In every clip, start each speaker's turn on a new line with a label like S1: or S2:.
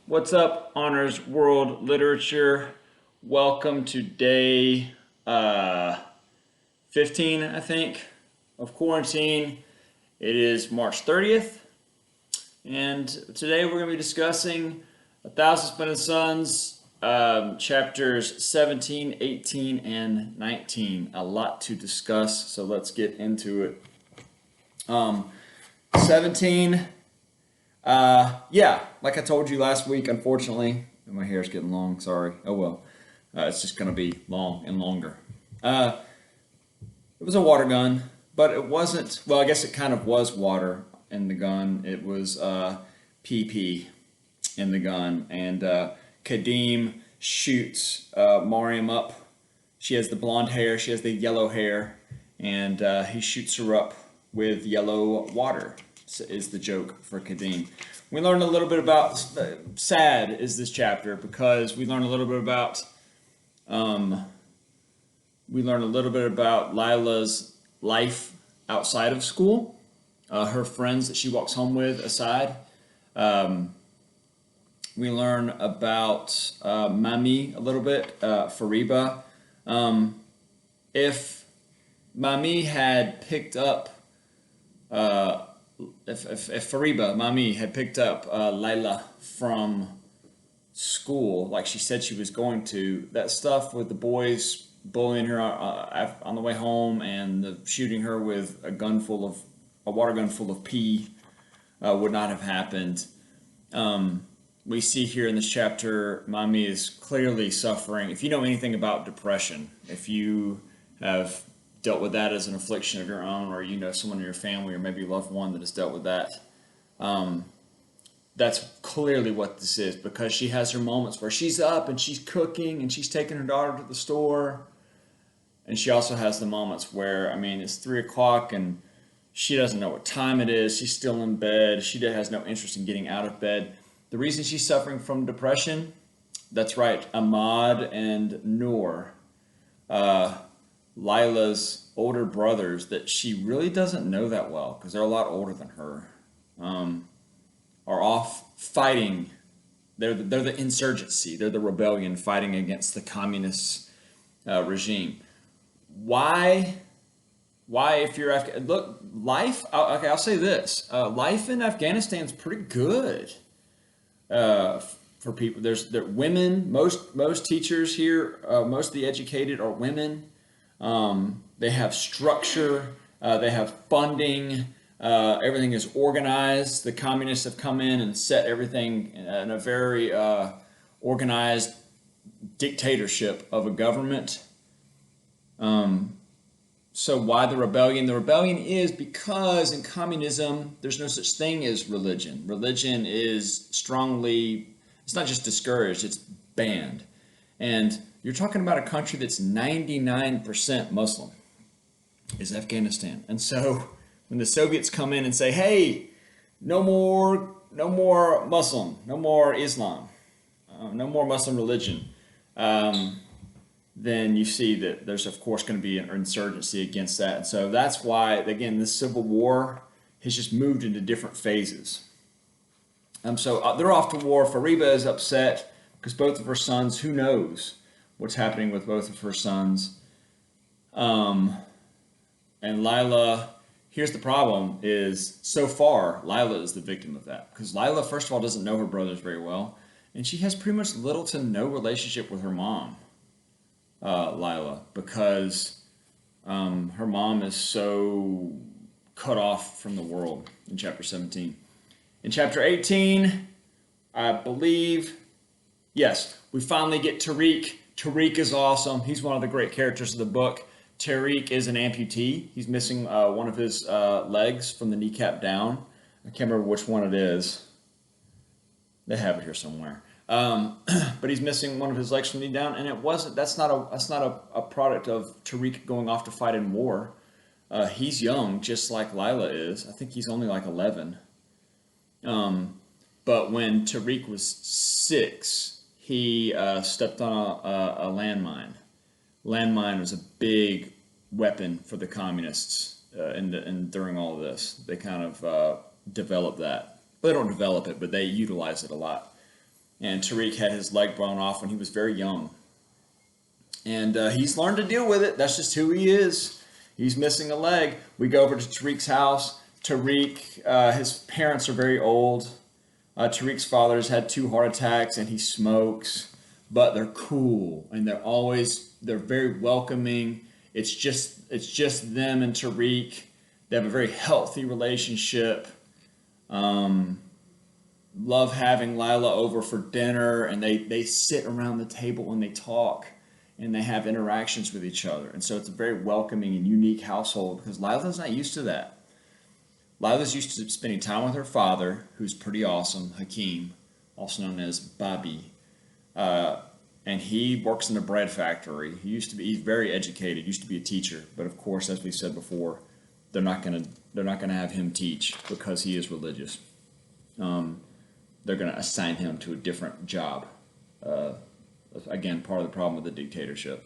S1: What's up, Honors World Literature? Welcome to day 15, I think, of quarantine. It is March 30th, and today we're going to be discussing A Thousand Splendid Suns, chapters 17, 18, and 19. A lot to discuss, so let's get into it. 17. Yeah, like I told you last week, unfortunately, my hair's getting long, sorry. Oh well. It's just going to be long and longer. It was a water gun, but it wasn't, well, I guess it kind of was water in the gun. It was PP in the gun. And Kadeem shoots Mariam up. She has the blonde hair, she has the yellow hair, and he shoots her up with yellow water, is the joke for Kadeem. We learned a little bit about, sad is this chapter, because we learn a little bit about Lila's life outside of school, her friends that she walks home with aside. We learn about Mami a little bit, Fariba. If Mami had picked up, if Fariba, Mami, had picked up Lila from school, like she said she was going to, that stuff with the boys bullying her on the way home and shooting her with a water gun full of pee would not have happened. We see here in this chapter, Mami is clearly suffering. If you know anything about depression, if you have dealt with that as an affliction of your own, or you know someone in your family or maybe a loved one that has dealt with that, that's clearly what this is, because she has her moments where she's up and she's cooking and she's taking her daughter to the store. And she also has the moments where, I mean, it's 3 o'clock and she doesn't know what time it is. She's still in bed. She has no interest in getting out of bed. The reason she's suffering from depression, that's right, Ahmad and Noor, Lila's older brothers that she really doesn't know that well, because they're a lot older than her, are off fighting. They're the insurgency. They're the rebellion fighting against the communist regime. Why, if you're look, life, okay, I'll say this, life in Afghanistan is pretty good for people. There women, most teachers here, most of the educated are women. They have structure, they have funding, everything is organized. The communists have come in and set everything in a very organized dictatorship of a government. So why the rebellion? The rebellion is because in communism, there's no such thing as religion. Religion is strongly, it's not just discouraged, it's banned. And you're talking about a country that's 99% Muslim, is Afghanistan. And so when the Soviets come in and say, hey, no more Muslim, no more Islam, no more Muslim religion, then you see that there's, of course, going to be an insurgency against that. And so that's why, again, this civil war has just moved into different phases. So they're off to war. Fariba is upset because both of her sons, who knows what's happening with both of her sons. And Lila, here's the problem, is so far, Lila is the victim of that. Because Lila, first of all, doesn't know her brothers very well. And she has pretty much little to no relationship with her mom. Lila, because her mom is so cut off from the world in chapter 17. In chapter 18, I believe, yes, we finally get Tariq. Tariq is awesome. He's one of the great characters of the book. Tarik is an amputee. He's missing one of his legs from the kneecap down. I can't remember which one it is. They have it here somewhere. But he's missing one of his legs from the knee down, and that's not a product of Tariq going off to fight in war. He's young, just like Lila is. I think he's only like 11. But when Tariq was 6, he stepped on a landmine. Landmine was a big weapon for the communists, and during all of this, they kind of developed that. They don't develop it, but they utilize it a lot. And Tariq had his leg blown off when he was very young. And he's learned to deal with it. That's just who he is. He's missing a leg. We go over to Tariq's house. Tariq, his parents are very old. Tariq's father has had 2 heart attacks and he smokes, but they're cool and they're very welcoming. It's just them and Tariq. They have a very healthy relationship. Love having Lila over for dinner, and they sit around the table and they talk and they have interactions with each other. And so it's a very welcoming and unique household because Lila's not used to that. Lila's used to spending time with her father, who's pretty awesome, Hakeem, also known as Bobby. And he works in a bread factory. He's very educated, used to be a teacher. But of course, as we said before, they're not gonna have him teach because he is religious. They're gonna assign him to a different job. Again, part of the problem with the dictatorship.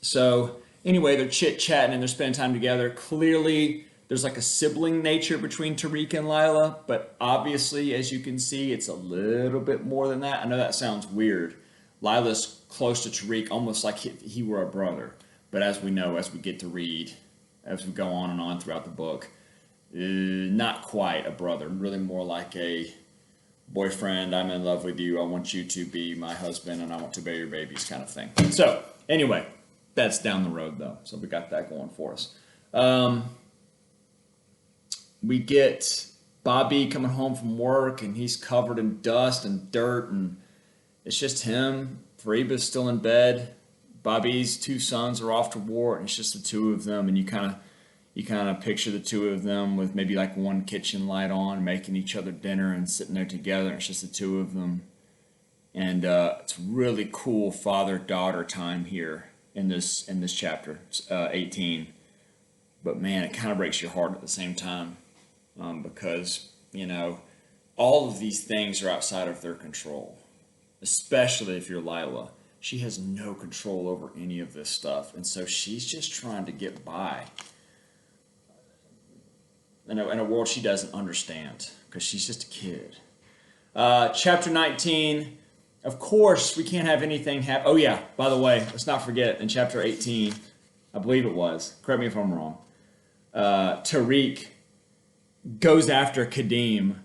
S1: So anyway, they're chit-chatting and they're spending time together. Clearly, there's like a sibling nature between Tariq and Lila, but obviously, as you can see, it's a little bit more than that. I know that sounds weird. Lila's close to Tariq, almost like he were a brother. But as we know, as we get to read, as we go on and on throughout the book, not quite a brother, really more like a boyfriend. I'm in love with you. I want you to be my husband and I want to bear your babies kind of thing. So anyway, that's down the road though. So we got that going for us. We get Bobby coming home from work and he's covered in dust and dirt and it's just him. Fariba's still in bed. Bobby's 2 sons are off to war and it's just the 2 of them, and you kind of picture the 2 of them with maybe like one kitchen light on, making each other dinner and sitting there together. It's just the 2 of them. And it's really cool father-daughter time here in this chapter 18. But man, it kind of breaks your heart at the same time because, you know, all of these things are outside of their control, especially if you're Lila. She has no control over any of this stuff, and so she's just trying to get by in a world she doesn't understand because she's just a kid. Chapter 19, of course, we can't have anything happen. Oh yeah, by the way, let's not forget, in chapter 18, I believe it was, correct me if I'm wrong, Tariq goes after Kadeem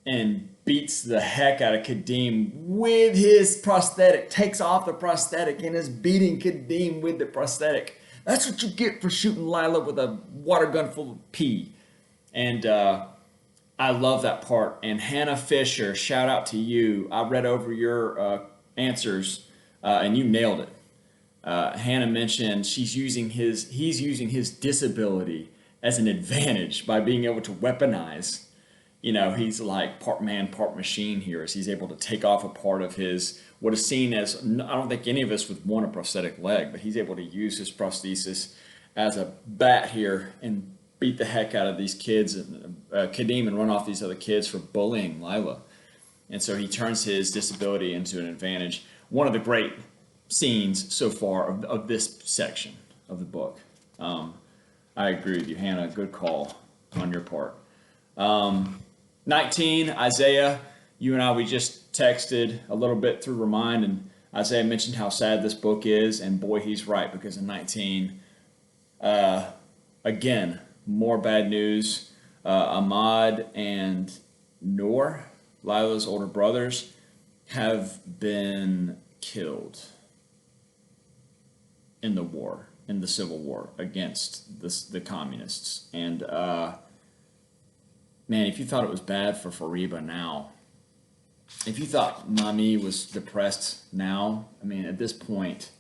S1: and beats the heck out of Kadeem with his prosthetic, takes off the prosthetic and is beating Kadeem with the prosthetic. That's what you get for shooting Lila with a water gun full of pee. And I love that part. And Hannah Fisher, shout out to you. I read over your answers and you nailed it. Hannah mentioned he's using his disability as an advantage by being able to weaponize. You know, he's like part man, part machine here, as he's able to take off a part of his, what is seen as, I don't think any of us would want a prosthetic leg, but he's able to use his prosthesis as a bat here and beat the heck out of these kids, and Kadeem, and run off these other kids for bullying Lila. And so he turns his disability into an advantage. One of the great scenes so far of this section of the book. I agree with you, Hannah. Good call on your part. 19, Isaiah, you and I, we just texted a little bit through Remind, and Isaiah mentioned how sad this book is, and boy, he's right, because in 19, again, more bad news. Ahmad and Noor, Lila's older brothers, have been killed in the war, in the Civil War against the communists. And man, if you thought it was bad for Fariba now, if you thought Mommy was depressed now, I mean, at this point,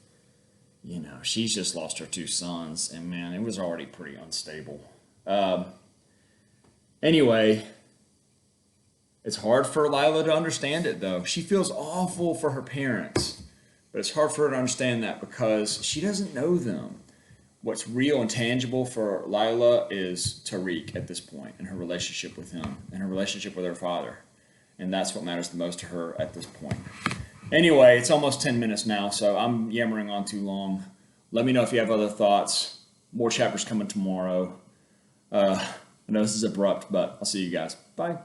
S1: you know, she's just lost her 2 sons, and man, it was already pretty unstable. Anyway, it's hard for Lila to understand it, though. She feels awful for her parents, but it's hard for her to understand that because she doesn't know them. What's real and tangible for Lila is Tariq at this point, and her relationship with him, and her relationship with her father. And that's what matters the most to her at this point. Anyway, it's almost 10 minutes now, so I'm yammering on too long. Let me know if you have other thoughts. More chapters coming tomorrow. I know this is abrupt, but I'll see you guys. Bye.